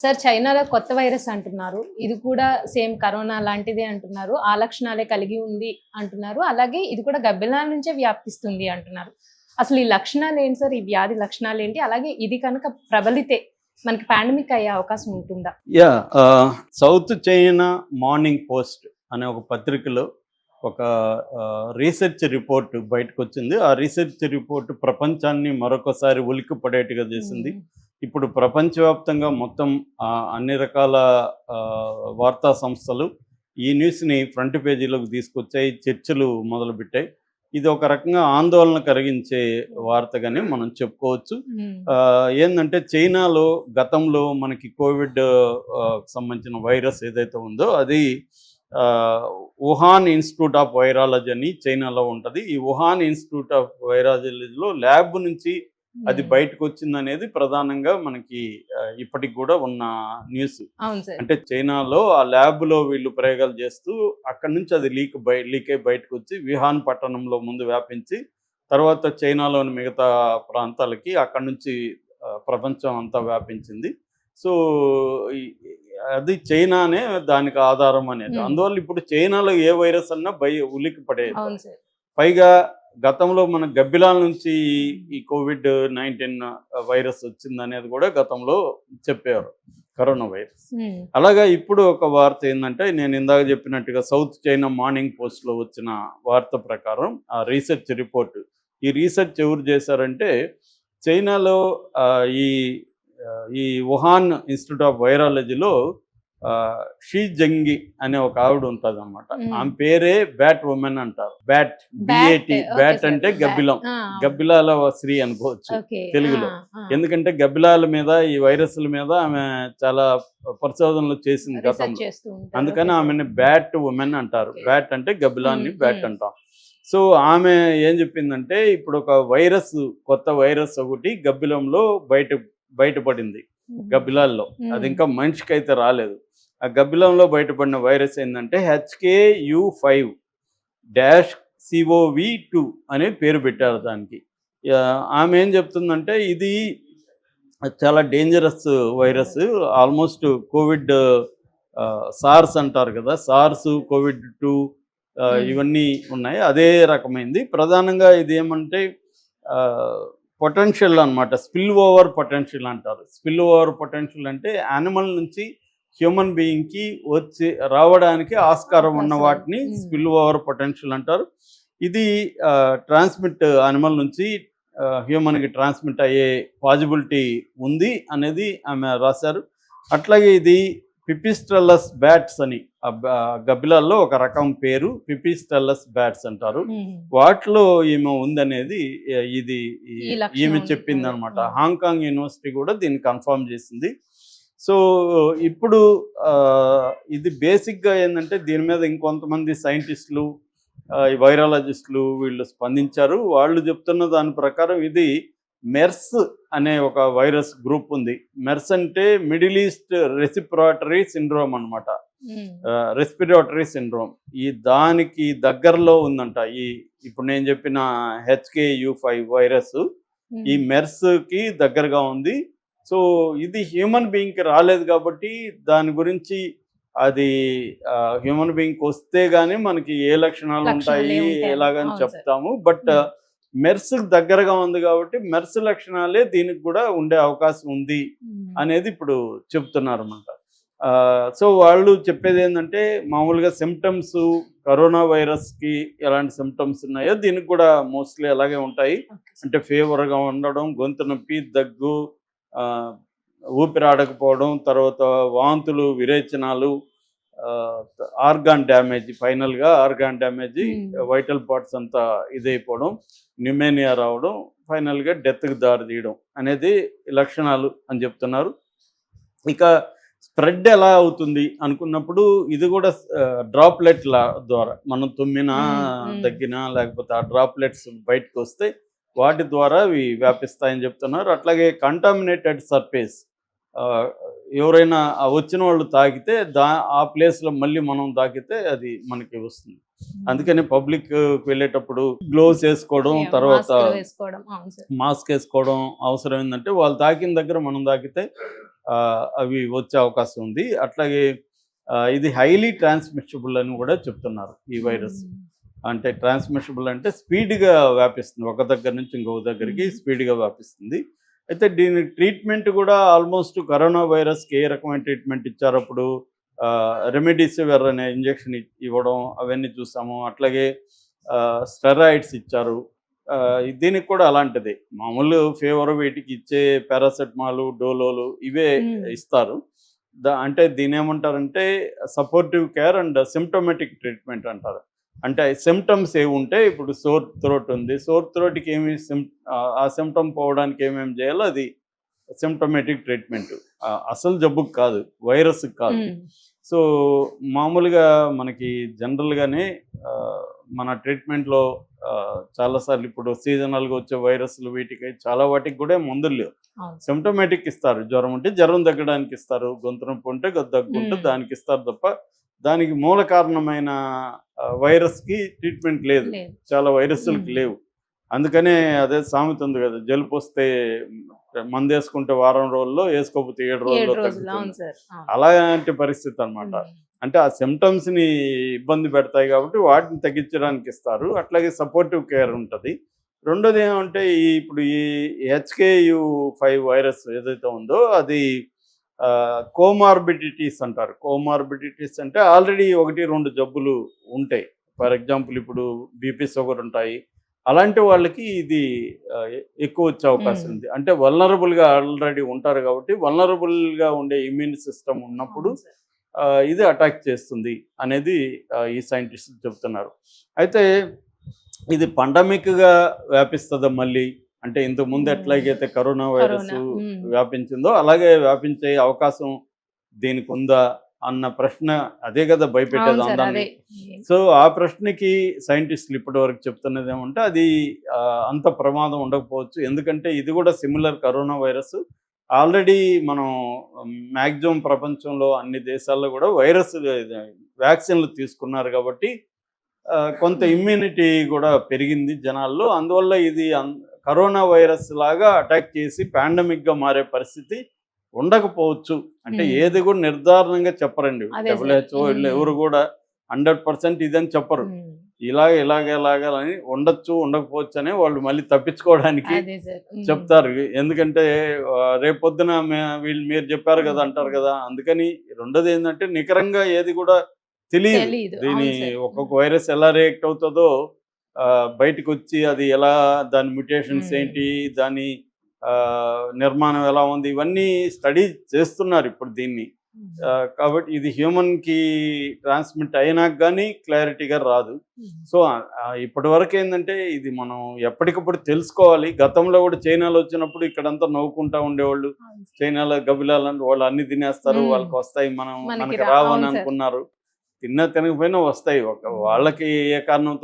Sir చైనాలో కొత్త virus అంటున్నారు. ఇది కూడా సేమ్ కరోనా లాంటిదే అంటున్నారు. ఆ లక్షణాలే కలిగి ఉంది అంటున్నారు. అలాగే ఇది కూడా గబ్బిలాల నుంచే వ్యాపిస్తుంది అంటున్నారు. అసలు ఈ లక్షణాలేంటి సార్? ఈ వ్యాధి లక్షణాలేంటి? అలాగే ఇది కనుక ప్రబలితే మనకి పాండమిక్ అయ్యే అవకాశం ఉంటుందా? సౌత్ చైనా మార్నింగ్ పోస్ట్ అనే ఒక పత్రికలో ఒక రీసెర్చ్ రిపోర్ట్ బయటకొచ్చింది. ఆ రీసెర్చ్ రిపోర్ట్ ప్రపంచాన్ని మరొకసారి ఉలిక్కి పడేట్టుగా చేసింది. ఇప్పుడు ప్రపంచవ్యాప్తంగా మొత్తం అన్ని రకాల వార్తా సంస్థలు ఈ న్యూస్ని ఫ్రంట్ పేజీలోకి తీసుకొచ్చాయి, చర్చలు మొదలుపెట్టాయి. ఇది ఒక రకంగా ఆందోళన కలిగించే వార్తగానే మనం చెప్పుకోవచ్చు. ఏంటంటే చైనాలో గతంలో మనకి కోవిడ్ సంబంధించిన వైరస్ ఏదైతే ఉందో అది వుహాన్ ఇన్స్టిట్యూట్ ఆఫ్ వైరాలజీ అని చైనాలో ఉంటుంది. ఈ వుహాన్ ఇన్స్టిట్యూట్ ఆఫ్ వైరాలజీలో ల్యాబ్ నుంచి అది బయటకు వచ్చింది అనేది ప్రధానంగా మనకి ఇప్పటికి కూడా ఉన్న న్యూస్. అంటే చైనాలో ఆ ల్యాబ్ లో వీళ్ళు ప్రయోగాలు చేస్తూ అక్కడి నుంచి అది లీక్ అయి బయటకు వచ్చి వుహాన్ పట్టణంలో ముందు వ్యాపించి తర్వాత చైనాలోని మిగతా ప్రాంతాలకి అక్కడి నుంచి ప్రపంచం అంతా వ్యాపించింది. సో అది చైనానే దానికి ఆధారం అనేది. అందువల్ల ఇప్పుడు చైనాలో ఏ వైరస్ అన్నా ఉలిక్కి పడేది. పైగా గతంలో మన గబ్బిలాల నుంచి ఈ COVID-19 వైరస్ వచ్చింది అనేది కూడా గతంలో చెప్పారు, కరోనా వైరస్. అలాగా ఇప్పుడు ఒక వార్త ఏంటంటే నేను ఇందాక చెప్పినట్టుగా సౌత్ చైనా మార్నింగ్ పోస్ట్లో వచ్చిన వార్త ప్రకారం ఆ రీసెర్చ్ రిపోర్ట్, ఈ రీసెర్చ్ ఎవరు చేశారంటే చైనాలో ఈ వుహాన్ ఇన్స్టిట్యూట్ ఆఫ్ వైరాలజీలో షీ జంగి అనే ఒక ఆవిడ ఉంటుంది అనమాట. ఆమె పేరే బ్యాట్ ఉమెన్ అంటారు. బ్యాట్ అంటే గబ్బిలం, గబ్బిలాల స్త్రీ అనుకోవచ్చు తెలుగులో. ఎందుకంటే గబ్బిలాల మీద ఈ వైరస్ల మీద ఆమె చాలా పరిశోధనలు చేసింది గతంలో, అందుకని ఆమెని బ్యాట్ ఉమెన్ అంటారు. బ్యాట్ అంటే గబ్బిలాన్ని బ్యాట్ అంటాం. సో ఆమె ఏం చెప్పిందంటే ఇప్పుడు ఒక వైరస్, కొత్త వైరస్ ఒకటి గబ్బిలంలో బయటపడింది గబ్బిలాల్లో. అది ఇంకా మనిషికి అయితే రాలేదు. ఆ గబ్బిలంలో బయటపడిన వైరస్ ఏంటంటే HKU5-CoV2 అనే పేరు పెట్టారు దానికి. ఆమె ఏం చెప్తుందంటే ఇది చాలా dangerous virus. Almost COVID SARS అంటారు కదా, సార్స్, COVID-2 ఇవన్నీ ఉన్నాయి, అదే రకమైంది. ప్రధానంగా ఇది ఏమంటే పొటెన్షియల్ అనమాట, స్పిల్ ఓవర్ పొటెన్షియల్ అంటారు. స్పిల్ ఓవర్ పొటెన్షియల్ అంటే యానిమల్ నుంచి హ్యూమన్ బీయింగ్కి రావడానికి ఆస్కారం ఉన్న వాటిని స్పిల్ ఓవర్ పొటెన్షియల్ అంటారు. ఇది ట్రాన్స్మిట్ యానిమల్ నుంచి హ్యూమన్కి ట్రాన్స్మిట్ అయ్యే పాజిబిలిటీ ఉంది అనేది ఆమె రాశారు. అట్లాగే ఇది పిపిస్టెల్లస్ బ్యాట్స్ అని గబ్బిలాల్లో ఒక రకం పేరు, పిపిస్టెల్లస్ బ్యాట్స్ అంటారు. వాటిలో ఈమె ఉందనేది ఈమె చెప్పింది అనమాట. హాంకాంగ్ యూనివర్సిటీ కూడా దీన్ని కన్ఫర్మ్ చేసింది. సో ఇప్పుడు ఇది బేసిక్గా ఏంటంటే దీని మీద ఇంకొంతమంది సైంటిస్టులు, వైరాలజిస్టులు వీళ్ళు స్పందించారు. వాళ్ళు చెప్తున్న దాని ప్రకారం ఇది మెర్స్ అనే ఒక వైరస్ గ్రూప్ ఉంది. మెర్స్ అంటే మిడిల్ ఈస్ట్ రెస్పిరేటరీ సిండ్రోమ్ అనమాట. రెస్పిరేటరీ సిండ్రోమ్ దానికి దగ్గరలో ఉందంట ఇప్పుడు నేను చెప్పిన HKU5 వైరస్. ఈ మెర్స్కి దగ్గరగా ఉంది. సో ఇది హ్యూమన్ బీయింగ్కి రాలేదు కాబట్టి దాని గురించి అది హ్యూమన్ బీయింగ్కి వస్తే గానీ మనకి ఏ లక్షణాలు ఉంటాయి ఎలాగని చెప్తాము. బట్ మెర్స్ దగ్గరగా ఉంది కాబట్టి మెర్స్ లక్షణాలే దీనికి కూడా ఉండే అవకాశం ఉంది అనేది ఇప్పుడు చెప్తున్నారు అన్నమాట. సో వాళ్ళు చెప్పేది ఏంటంటే మామూలుగా సిమ్టమ్స్, కరోనా వైరస్కి ఎలాంటి సిమ్టమ్స్ ఉన్నాయో దీనికి కూడా మోస్ట్లీ అలాగే ఉంటాయి. అంటే ఫీవర్గా ఉండడం, గొంతు నొప్పి, దగ్గు, ఊపిరాడకపోవడం, తర్వాత వాంతులు, విరేచనాలు, ఆర్గాన్ డ్యామేజ్, ఫైనల్గా ఆర్గాన్ డ్యామేజ్, వైటల్ పార్ట్స్ అంతా ఇదైపోవడం, న్యూమోనియా రావడం, ఫైనల్గా డెత్కి దారి తీయడం అనేది లక్షణాలు అని చెప్తున్నారు. ఇక స్ప్రెడ్ ఎలా అవుతుంది అనుకున్నప్పుడు ఇది కూడా డ్రాప్లెట్ల ద్వారా మనం తుమ్మినా, దగ్గినా లేకపోతే ఆ డ్రాప్లెట్స్ బయటకు వస్తే వాటి ద్వారా అవి వ్యాపిస్తాయని చెప్తున్నారు. అట్లాగే కంటామినేటెడ్ సర్ఫేస్, ఎవరైనా వచ్చిన వాళ్ళు తాకితే ఆ ప్లేస్లో మళ్ళీ మనం తాకితే అది మనకి వస్తుంది. అందుకని పబ్లిక్ వెళ్ళేటప్పుడు గ్లోవ్స్ వేసుకోవడం, తర్వాత మాస్క్ వేసుకోవడం అవసరం. ఏంటంటే వాళ్ళు తాకిన దగ్గర మనం తాకితే అవి వచ్చే అవకాశం ఉంది. అట్లాగే ఇది హైలీ ట్రాన్స్మిషబుల్ అని కూడా చెప్తున్నారు ఈ వైరస్. అంటే ట్రాన్స్మిషబుల్ అంటే స్పీడ్గా వ్యాపిస్తుంది, ఒక దగ్గర నుంచి ఇంకొక దగ్గరికి స్పీడ్గా వ్యాపిస్తుంది. అయితే దీని ట్రీట్మెంట్ కూడా ఆల్మోస్ట్ కరోనా వైరస్కి ఏ రకమైన ట్రీట్మెంట్ ఇచ్చారు అప్పుడు, రెమెడీసివిర్ అనే ఇంజెక్షన్ ఇవ్వడం అవన్నీ చూసాము. అట్లాగే స్టెరాయిడ్స్ ఇచ్చారు. దీనికి కూడా అలాంటిదే, మామూలు ఫీవర్ వీటికి ఇచ్చే పారాసెటమాల్, డోలోలు ఇవే ఇస్తారు. అంటే దీని ఏమంటారంటే సపోర్టివ్ కేర్ అండ్ సిమ్టోమేటిక్ ట్రీట్మెంట్ అంటారు. అంటే సిమ్టమ్స్ ఏవి ఉంటే, ఇప్పుడు సోర్ థ్రోట్ ఉంది, సోర్ థ్రోట్కి ఏమి ఆ సిమ్టమ్ పోవడానికి ఏమేమి చేయాలో అది సిమ్టమేటిక్ ట్రీట్మెంట్. అసలు జబ్బుకి కాదు, వైరస్కి కాదు. సో మామూలుగా మనకి జనరల్గానే మన ట్రీట్మెంట్లో చాలాసార్లు ఇప్పుడు సీజనల్గా వచ్చే వైరస్లు వీటికి చాలా వాటికి కూడా మందులు లేవు, సిమ్టమేటిక్ ఇస్తారు. జ్వరం ఉంటే జ్వరం తగ్గడానికి ఇస్తారు, గొంతు నొప్పి ఉంటే దగ్గు ఉంటే దానికి ఇస్తారు తప్ప దానికి మూల కారణమైన వైరస్కి ట్రీట్మెంట్ లేదు, చాలా వైరస్లకి లేవు. అందుకనే అదే సామెత ఉంది కదా, జలుబు వస్తే మందు వేసుకుంటే వారం రోజుల్లో, వేసుకోకపోతే 7 రోజుల్లో తగ్గుతుంది. అలాంటి పరిస్థితి అనమాట. అంటే ఆ సిమ్టమ్స్ని ఇబ్బంది పెడతాయి కాబట్టి వాటిని తగ్గించడానికి ఇస్తారు. అట్లాగే సపోర్టివ్ కేర్ ఉంటుంది. రెండోది ఏమంటే ఇప్పుడు ఈ HKU5 వైరస్ ఏదైతే ఉందో అది కోమార్బిడిటీస్ అంటారు. కోమార్బిడిటీస్ అంటే ఆల్రెడీ 1-2 జబ్బులు ఉంటాయి. ఫర్ ఎగ్జాంపుల్ ఇప్పుడు బీపీ, షుగర్ ఉంటాయి. అలాంటి వాళ్ళకి ఇది ఎక్కువ వచ్చే అవకాశం ఉంది. అంటే వల్నరబుల్గా ఆల్రెడీ ఉంటారు కాబట్టి వల్నరబుల్గా ఉండే ఇమ్యూన్ సిస్టమ్ ఉన్నప్పుడు ఇది అటాక్ చేస్తుంది అనేది ఈ సైంటిస్టులు చెప్తున్నారు. అయితే ఇది పండమిక్గా వ్యాపిస్తుందా మళ్ళీ, అంటే ఇంతకుముందు ఎట్లాగైతే కరోనా వైరస్ వ్యాపించిందో అలాగే వ్యాపించే అవకాశం దీనికి ఉందా అన్న ప్రశ్న, అదే కదా భయపెట్టేది అందరినీ. సో ఆ ప్రశ్నకి సైంటిస్టులు ఇప్పటి వరకు చెప్తున్నది ఏమంటే అది అంత ప్రమాదం ఉండకపోవచ్చు. ఎందుకంటే ఇది కూడా సిమిలర్ కరోనా వైరస్. ఆల్రెడీ మనం మ్యాక్సిమం ప్రపంచంలో అన్ని దేశాల్లో కూడా వైరస్ వ్యాక్సిన్లు తీసుకున్నారు కాబట్టి కొంత ఇమ్యూనిటీ కూడా పెరిగింది జనాల్లో. అందువల్ల ఇది కరోనా వైరస్ లాగా అటాక్ చేసి పాండమిక్గా మారే పరిస్థితి ఉండకపోవచ్చు. అంటే ఏది కూడా నిర్ధారణంగా చెప్పరండి. WHO ఎవరు కూడా 100% ఇదని చెప్పరు. ఇలాగని ఉండొచ్చు ఉండకపోవచ్చు అని వాళ్ళు మళ్ళీ తప్పించుకోవడానికి చెప్తారు. ఎందుకంటే రేపొద్దున మీరు చెప్పారు కదా అంటారు కదా. అందుకని రెండోది ఏంటంటే నికరంగా ఏది కూడా తెలియదు. దీని ఒక్కొక్క వైరస్ ఎలా రియాక్ట్ అవుతుందో బయటకు వచ్చి అది ఎలా, దాని మ్యుటేషన్స్ ఏంటి, దాని నిర్మాణం ఎలా ఉంది, ఇవన్నీ స్టడీ చేస్తున్నారు ఇప్పుడు దీన్ని. కాబట్టి ఇది హ్యూమన్కి ట్రాన్స్మిట్ అయినాక కానీ క్లారిటీగా రాదు. సో ఇప్పటి వరకు ఏంటంటే ఇది మనం ఎప్పటికప్పుడు తెలుసుకోవాలి. గతంలో కూడా చైనాలో వచ్చినప్పుడు ఇక్కడంతా నవ్వుకుంటా ఉండేవాళ్ళు, చైనాలో గబిలాలని వాళ్ళు అన్ని తినేస్తారు, వాళ్ళకి వస్తాయి, మనకి రావని అనుకున్నారు. తినకపోయినా వస్తాయి. వాళ్ళకి ఏ కారణంతో